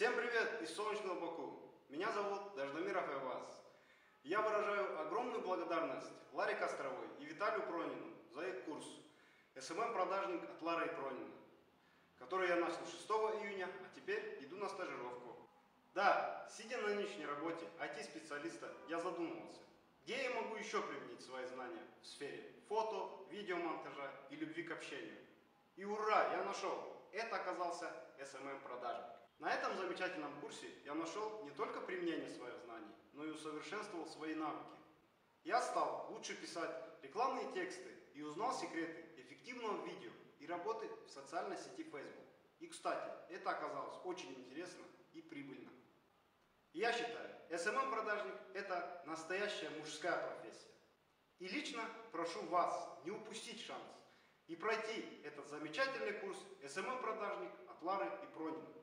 Всем привет из солнечного Баку. Меня зовут Дождомиров Айваз. Я выражаю огромную благодарность Ларе Костровой и Виталию Пронину за их курс «СММ-продажник от Лары и Пронина», который я начал 6 июня, а теперь иду на стажировку. Да, сидя на нынешней работе IT-специалиста, я задумывался, где я могу еще применить свои знания в сфере фото, видеомонтажа и любви к общению. И ура, я нашел! Это оказался SMM-продажник. На этом замечательном курсе я нашел не только применение своих знаний, но и усовершенствовал свои навыки. Я стал лучше писать рекламные тексты и узнал секреты эффективного видео и работы в социальной сети Facebook. И, кстати, это оказалось очень интересно и прибыльно. Я считаю, SMM-продажник – это настоящая мужская профессия. И лично прошу вас не упустить шанс и пройти этот замечательный курс SMM-продажник от Лары и Пронина.